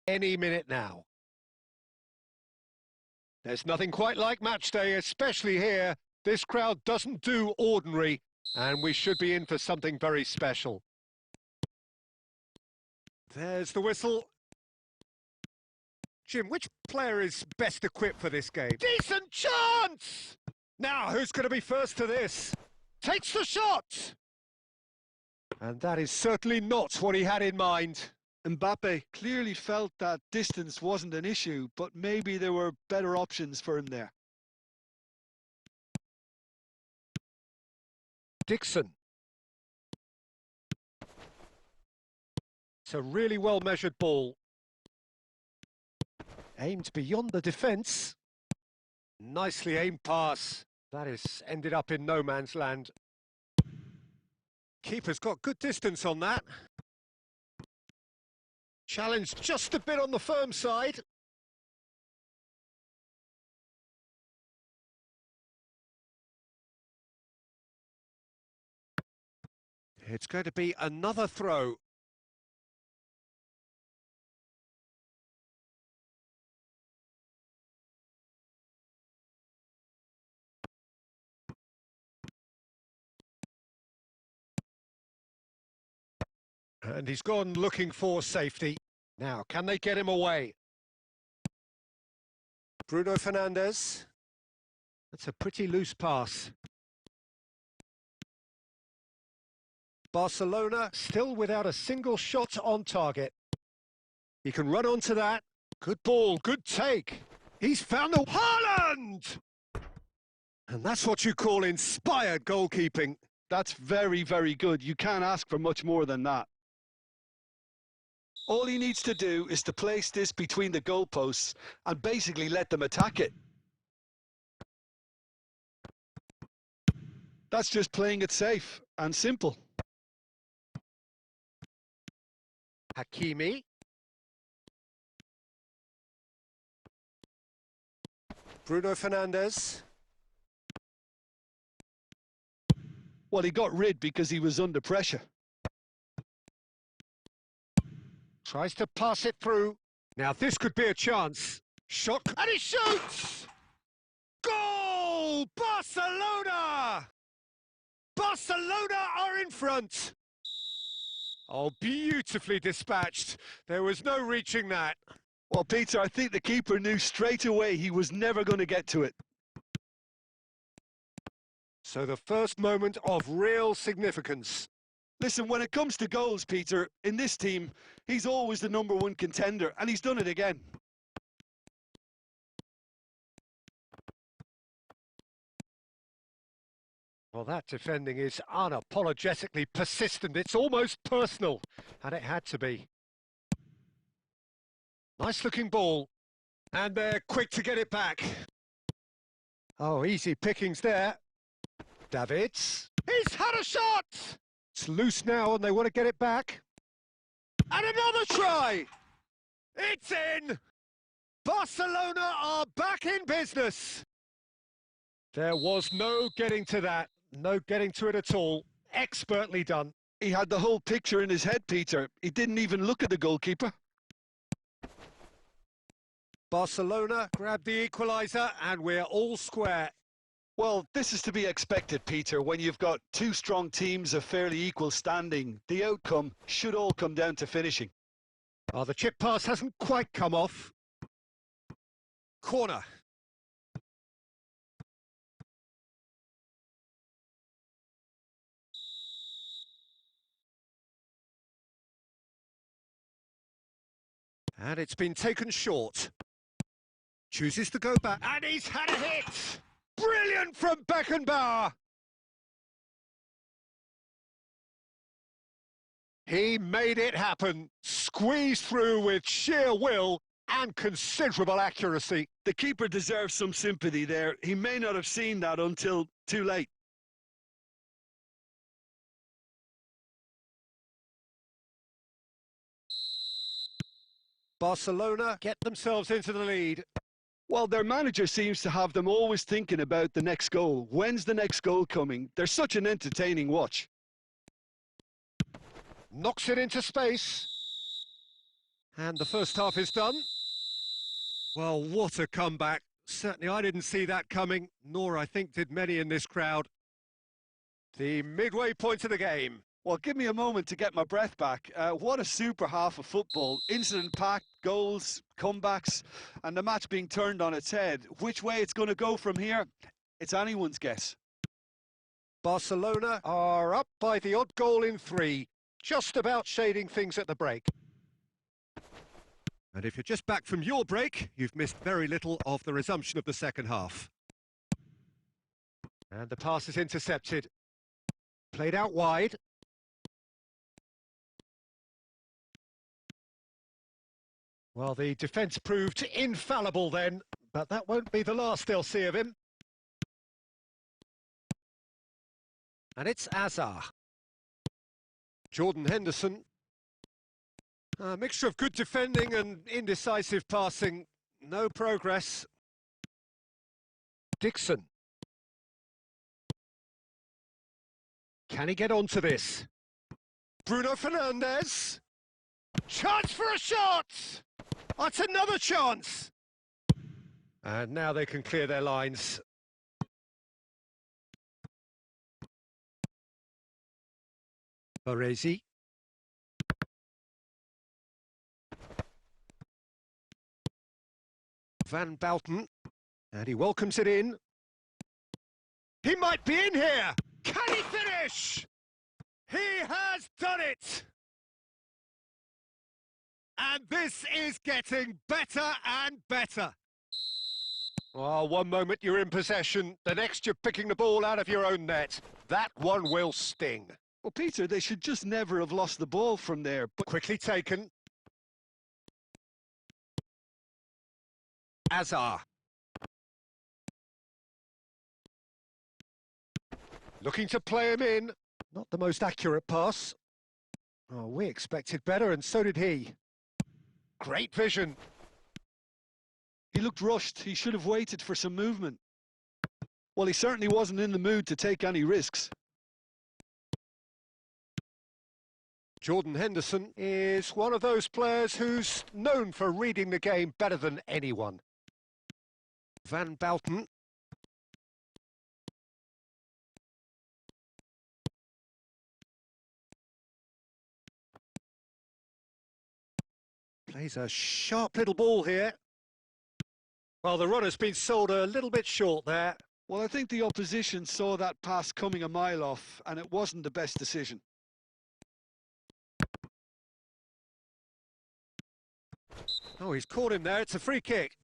Any minute now. There's nothing quite like match day, especially here. This crowd doesn't do ordinary, and we should be in for something very special. There's the whistle. Jim, which player is best equipped for this game? Decent chance! Now, who's going to be first to this? Takes the shot! And that is certainly not what he had in mind. Mbappe clearly felt that distance wasn't an issue, but maybe there were better options for him there. Dixon. It's a really well-measured ball. Aimed beyond the defence. Nicely aimed pass. That is ended up in no man's land. Keeper's got good distance on that. Challenged just a bit on the firm side. It's going to be another throw. And he's gone looking for safety. Now, can they get him away? Bruno Fernandes. That's a pretty loose pass. Barcelona still without a single shot on target. He can run onto that. Good ball, good take. He's found the Haaland! And that's what you call inspired goalkeeping. That's very, very good. You can't ask for much more than that. All he needs to do is to place this between the goalposts and basically let them attack it. That's just playing it safe and simple. Hakimi. Bruno Fernandes. Well, he got rid because he was under pressure. Tries to pass it through. Now this could be a chance. Shot, and he shoots! Goal! Barcelona! Barcelona are in front. Oh, beautifully dispatched. There was no reaching that. Well, Peter, I think the keeper knew straight away he was never going to get to it. So the first moment of real significance. Listen, when it comes to goals, Peter, in this team, he's always the #1 contender, and he's done it again. Well, that defending is unapologetically persistent. It's almost personal, and it had to be. Nice-looking ball, and they're quick to get it back. Oh, easy pickings there. Davids. He's had a shot! It's loose now, and they want to get it back. And another try! It's in! Barcelona are back in business. There was no getting to that. No getting to it at all. Expertly done. He had the whole picture in his head, Peter. He didn't even look at the goalkeeper. Barcelona grabbed the equaliser, and we're all square. Well, this is to be expected, Peter. When you've got two strong teams of fairly equal standing, the outcome should all come down to finishing. Oh, the chip pass hasn't quite come off. Corner. And it's been taken short. Chooses to go back, and he's had a hit! Brilliant from Beckenbauer! He made it happen, squeezed through with sheer will and considerable accuracy. The keeper deserves some sympathy there. He may not have seen that until too late. Barcelona get themselves into the lead. Well, their manager seems to have them always thinking about the next goal. When's the next goal coming? They're such an entertaining watch. Knocks it into space. And the first half is done. Well, what a comeback. Certainly I didn't see that coming, nor I think did many in this crowd. The midway point of the game. Well, give me a moment to get my breath back. What a super half of football. Incident-packed, goals, comebacks, and the match being turned on its head. Which way it's going to go from here, it's anyone's guess. Barcelona are up by the odd goal in 3, just about shading things at the break. And if you're just back from your break, you've missed very little of the resumption of the second half. And the pass is intercepted. Played out wide. Well, the defence proved infallible then, but that won't be the last they'll see of him. And it's Azar. Jordan Henderson. A mixture of good defending and indecisive passing. No progress. Dixon. Can he get onto this? Bruno Fernandes. Chance for a shot! That's another chance! And now they can clear their lines. Baresi. Van Bouten. And he welcomes it in. He might be in here! Can he finish? He has done it! And this is getting better and better. Oh, one moment you're in possession, the next you're picking the ball out of your own net. That one will sting. Well, Peter, they should just never have lost the ball from there. But Quickly taken. Azar. Looking to play him in. Not the most accurate pass. Oh, we expected better, and so did he. Great vision. he looked rushed. He should have waited for some movement. Well, he certainly wasn't in the mood to take any risks. Jordan Henderson is one of those players who's known for reading the game better than anyone. Van Bouten. Plays a sharp little ball here. Well, the runner's been sold a little bit short there. Well, I think the opposition saw that pass coming a mile off, and it wasn't the best decision. Oh, he's caught him there. It's a free kick.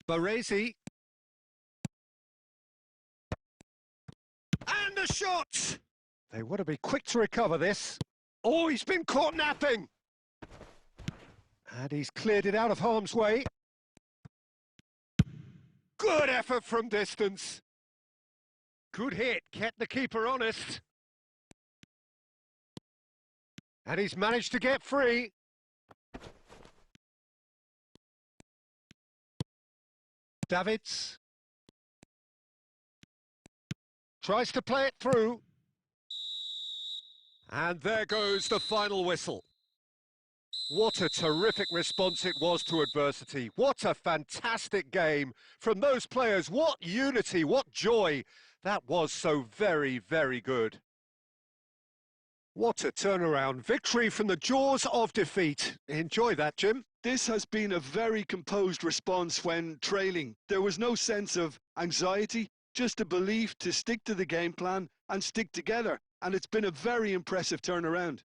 Baresi. And a shot! They want to be quick to recover this. Oh, he's been caught napping! And he's cleared it out of harm's way. Good effort from distance. Good hit, kept the keeper honest. And he's managed to get free. Davids. Tries to play it through. And there goes the final whistle. What a terrific response it was to adversity. What a fantastic game from those players. What unity, what joy. That was so very, very good. What a turnaround. Victory from the jaws of defeat. Enjoy that, Jim. This has been a very composed response when trailing. There was no sense of anxiety, just a belief to stick to the game plan and stick together. And it's been a very impressive turnaround.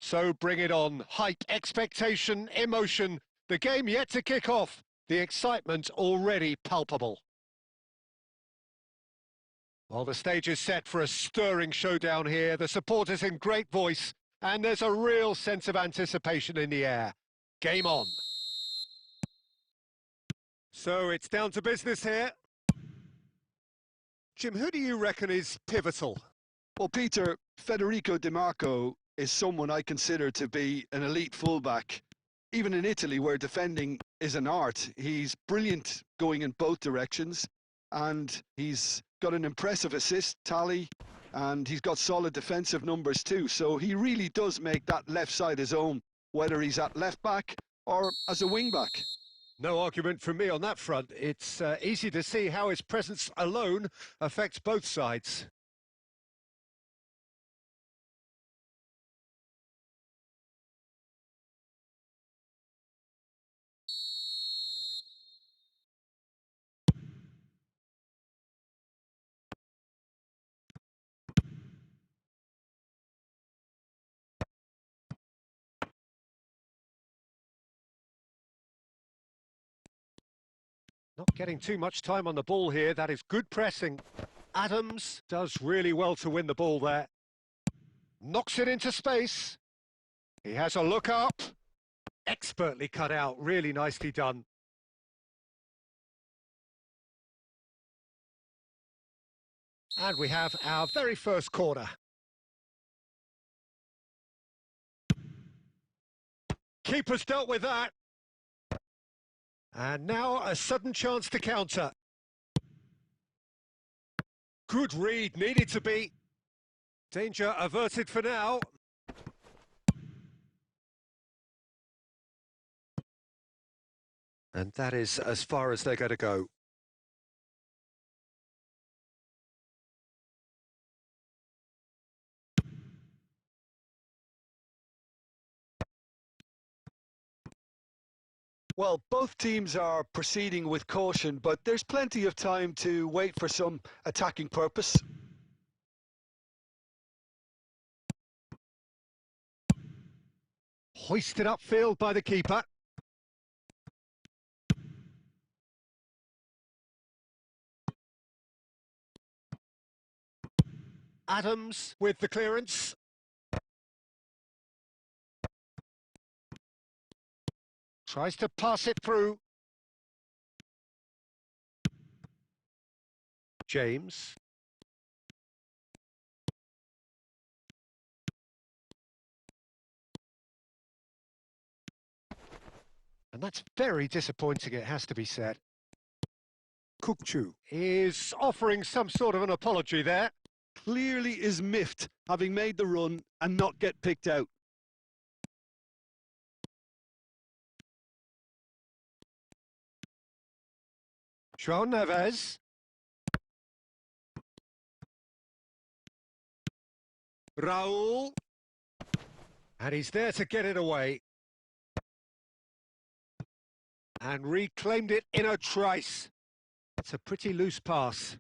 So bring it on. Hype, expectation, emotion. The game yet to kick off. The excitement already palpable. Well, the stage is set for a stirring showdown here. The supporters in great voice, and there's a real sense of anticipation in the air. Game on. So it's down to business here. Jim, who do you reckon is pivotal? Well, Peter, Federico Di Marco is someone I consider to be an elite fullback. Even in Italy, where defending is an art, he's brilliant going in both directions, and he's got an impressive assist tally, and he's got solid defensive numbers too. So he really does make that left side his own, whether he's at left back or as a wing back. No argument from me on that front. It's easy to see how his presence alone affects both sides. Not getting too much time on the ball here. That is good pressing. Adams does really well to win the ball there. Knocks it into space. He has a look up. Expertly cut out. Really nicely done. And we have our very first corner. Keeper's dealt with that. And now a sudden chance to counter. Good read, needed to be. Danger averted for now. And that is as far as they're going to go. Well, both teams are proceeding with caution, but there's plenty of time to wait for some attacking purpose. Hoisted upfield by the keeper. Adams with the clearance. Tries to pass it through. James. And that's very disappointing, it has to be said. Kukçu is offering some sort of an apology there. Clearly is miffed, having made the run and not get picked out. João Neves. Raul. And he's there to get it away. And reclaimed it in a trice. It's a pretty loose pass.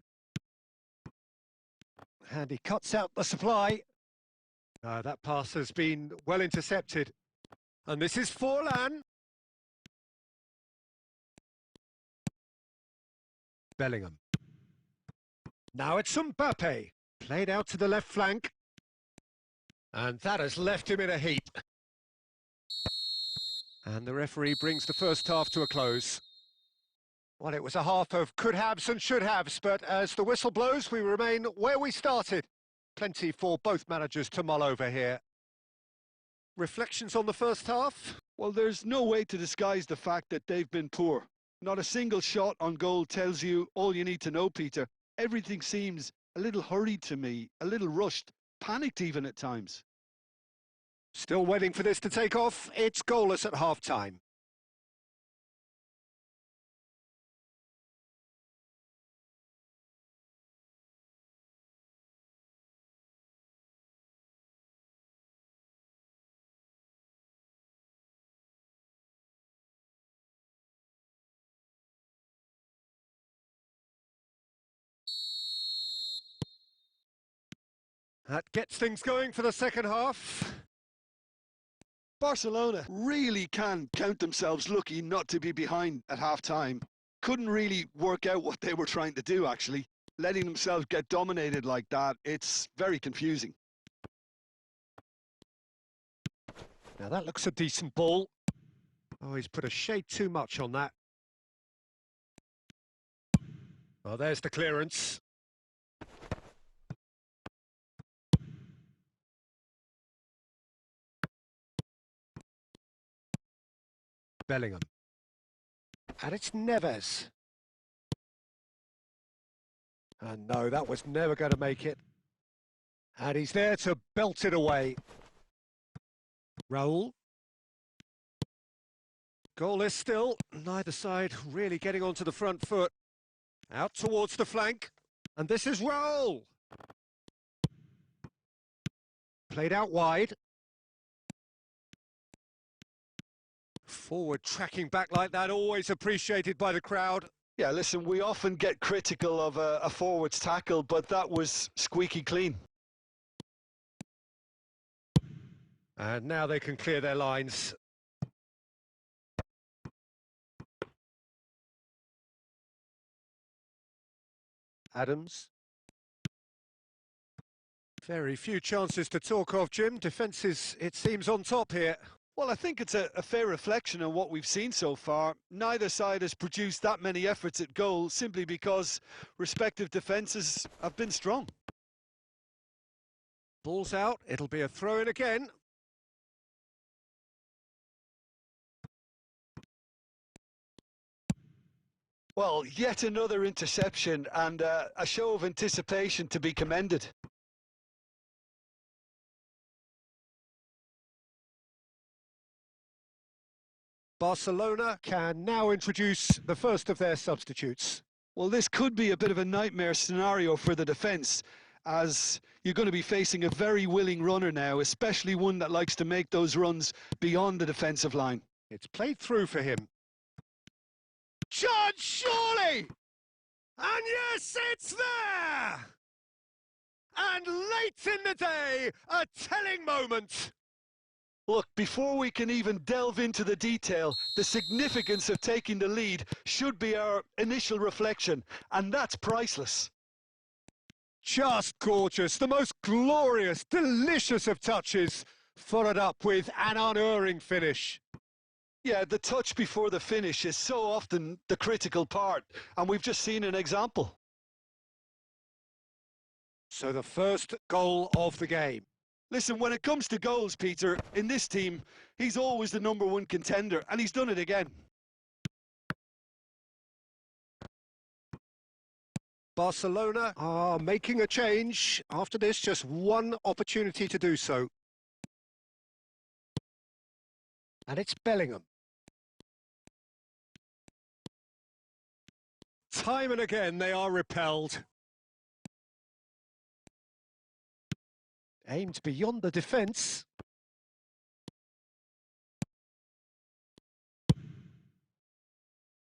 And he cuts out the supply. That pass has been well intercepted. And this is Forlan. Bellingham. Now it's Mbappe. Played out to the left flank. And that has left him in a heap. And the referee brings the first half to a close. Well, it was a half of could-haves and should-haves, but as the whistle blows, we remain where we started. Plenty for both managers to mull over here. Reflections on the first half? Well, there's no way to disguise the fact that they've been poor. Not a single shot on goal tells you all you need to know, Peter. Everything seems a little hurried to me, a little rushed, panicked even at times. Still waiting for this to take off. It's goalless at half-time. That gets things going for the second half. Barcelona really can count themselves lucky not to be behind at half-time. Couldn't really work out what they were trying to do, actually. Letting themselves get dominated like that, it's very confusing. Now that looks a decent ball. Oh, he's put a shade too much on that. Well, there's the clearance. Bellingham. And it's Neves. And no, that was never going to make it. And he's there to belt it away. Raul. Goalless still. Neither side really getting onto the front foot. Out towards the flank. And this is Raul. Played out wide. Forward tracking back like that, always appreciated by the crowd. Yeah, listen, we often get critical of a forward's tackle, but that was squeaky clean. And now they can clear their lines. Adams. Very few chances to talk of, Jim. Defence is, it seems, on top here. Well, I think it's a fair reflection on what we've seen so far. Neither side has produced that many efforts at goal simply because respective defences have been strong. Ball's out, it'll be a throw-in again. Well, yet another interception and a show of anticipation to be commended. Barcelona can now introduce the first of their substitutes. Well, this could be a bit of a nightmare scenario for the defence, as you're going to be facing a very willing runner now, especially one that likes to make those runs beyond the defensive line. It's played through for him. Judge, surely! And yes, it's there! And late in the day, a telling moment. Look, before we can even delve into the detail, the significance of taking the lead should be our initial reflection, and that's priceless. Just gorgeous, the most glorious, delicious of touches, followed up with an unerring finish. Yeah, the touch before the finish is so often the critical part, and we've just seen an example. So the first goal of the game. Listen, when it comes to goals, Peter, in this team, he's always the #1 contender, and he's done it again. Barcelona are making a change. After this, just one opportunity to do so. And it's Bellingham. Time and again, they are repelled. Aimed beyond the defence.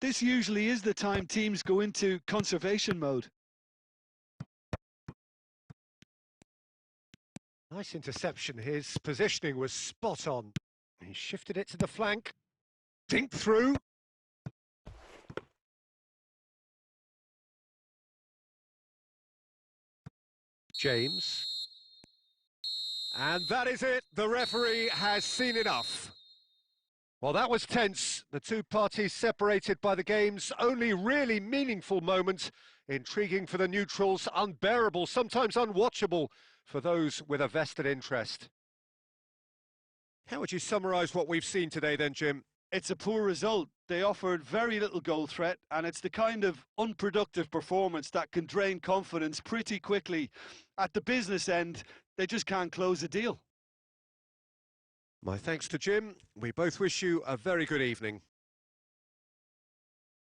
This usually is the time teams go into conservation mode. Nice interception. His positioning was spot on. He shifted it to the flank. Dink through. James. And that is it. The referee has seen enough. Well, that was tense. The two parties separated by the game's only really meaningful moment. Intriguing for the neutrals, unbearable, sometimes unwatchable for those with a vested interest. How would you summarise what we've seen today then, Jim? It's a poor result. They offered very little goal threat, and it's the kind of unproductive performance that can drain confidence pretty quickly. At the business end, they just can't close a deal. My thanks to Jim. We both wish you a very good evening.